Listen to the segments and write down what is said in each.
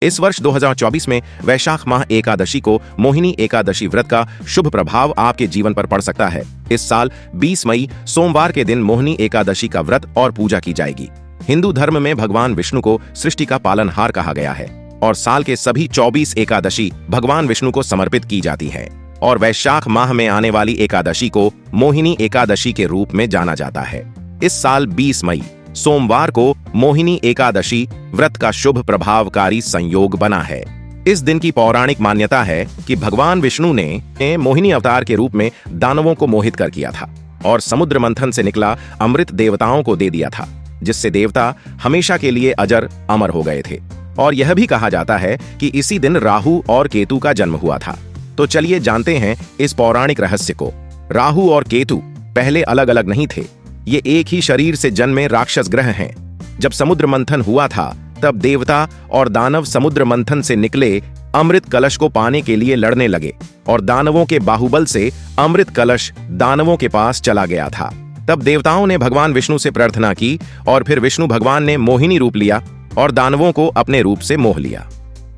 इस वर्ष 2024 में वैशाख माह एकादशी को मोहिनी एकादशी व्रत का शुभ प्रभाव आपके जीवन पर पड़ सकता है। इस साल 20 मई सोमवार के दिन मोहिनी एकादशी का व्रत और पूजा की जाएगी। हिंदू धर्म में भगवान विष्णु को सृष्टि का पालनहार कहा गया है और साल के सभी 24 एकादशी भगवान विष्णु को समर्पित की जाती है और वैशाख माह में आने वाली एकादशी को मोहिनी एकादशी के रूप में जाना जाता है। इस साल 20 मई सोमवार को मोहिनी एकादशी व्रत का शुभ प्रभावकारी संयोग बना है। इस दिन की पौराणिक मान्यता है कि भगवान विष्णु ने मोहिनी अवतार के रूप में दानवों को मोहित कर किया था और समुद्र मंथन से निकला अमृत देवताओं को दे दिया था, जिससे देवता हमेशा के लिए अजर अमर हो गए थे। और यह भी कहा जाता है कि इसी दिन राहु और केतु का जन्म हुआ था। तो चलिए जानते हैं इस पौराणिक रहस्य को। राहु और केतु पहले अलग अलग नहीं थे, ये एक ही शरीर से जन्मे राक्षस ग्रह हैं। जब समुद्र मंथन हुआ था तब देवता और दानव समुद्र मंथन से निकले अमृत कलश को पाने के लिए लड़ने लगे और दानवों के बाहुबल से अमृत कलश दानवों के पास चला गया था। तब देवताओं ने भगवान विष्णु से प्रार्थना की और फिर विष्णु भगवान ने मोहिनी रूप लिया और दानवों को अपने रूप से मोह लिया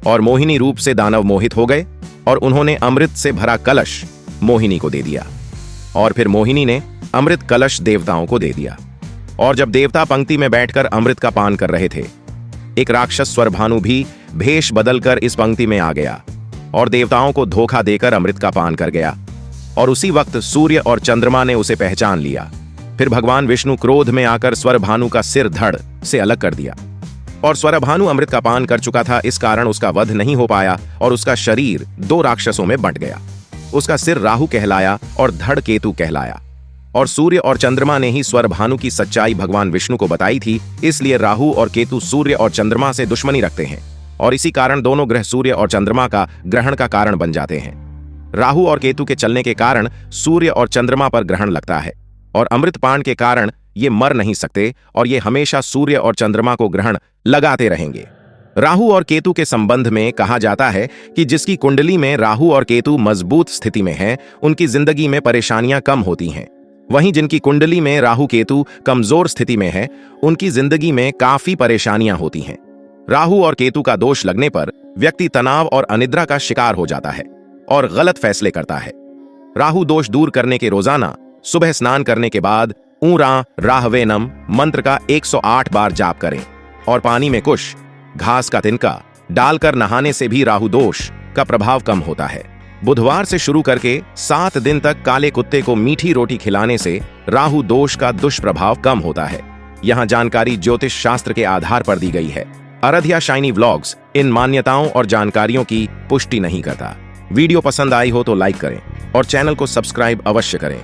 और मोहिनी रूप से दानव मोहित हो गए और उन्होंने अमृत से भरा कलश मोहिनी को दे दिया और फिर मोहिनी ने अमृत कलश देवताओं को दे दिया। और जब देवता पंक्ति में बैठकर अमृत का पान कर रहे थे, एक राक्षस स्वरभानु भी भेष बदलकर इस पंक्ति में आ गया और देवताओं को धोखा देकर अमृत का पान कर गया और उसी वक्त सूर्य और चंद्रमा ने उसे पहचान लिया। फिर भगवान विष्णु क्रोध में आकर स्वरभानु का सिर धड़ से अलग कर दिया और स्वरभानु अमृत का पान कर चुका था, इस कारण उसका वध नहीं हो पाया और उसका शरीर 2 राक्षसों में बंट गया। उसका सिर राहु कहलाया और धड़ केतु कहलाया। और सूर्य और चंद्रमा ने ही स्वरभानु की सच्चाई भगवान विष्णु को बताई थी, इसलिए राहु और केतु सूर्य और चंद्रमा से दुश्मनी रखते हैं और इसी कारण दोनों ग्रह सूर्य और चंद्रमा का ग्रहण का कारण बन जाते हैं। राहु और केतु के चलने के कारण सूर्य और चंद्रमा पर ग्रहण लगता है और अमृत पान के कारण ये मर नहीं सकते और ये हमेशा सूर्य और चंद्रमा को ग्रहण लगाते रहेंगे। राहु और केतु के संबंध में कहा जाता है कि जिसकी कुंडली में राहु और केतु मजबूत स्थिति में है, उनकी जिंदगी में परेशानियां कम होती हैं। वहीं जिनकी कुंडली में राहु केतु कमजोर स्थिति में है, उनकी जिंदगी में काफी परेशानियां होती हैं। राहु और केतु का दोष लगने पर व्यक्ति तनाव और अनिद्रा का शिकार हो जाता है और गलत फैसले करता है। राहु दोष दूर करने के रोजाना सुबह स्नान करने के बाद ऊरा राहवेनम मंत्र का 108 बार जाप करें और पानी में कुश घास का तिनका डालकर नहाने से भी राहु दोष का प्रभाव कम होता है। बुधवार से शुरू करके 7 दिन तक काले कुत्ते को मीठी रोटी खिलाने से राहु दोष का दुष्प्रभाव कम होता है। यहाँ जानकारी ज्योतिष शास्त्र के आधार पर दी गई है। आराध्या शाइनी व्लॉग्स इन मान्यताओं और जानकारियों की पुष्टि नहीं करता। वीडियो पसंद आई हो तो लाइक करें और चैनल को सब्सक्राइब अवश्य करें।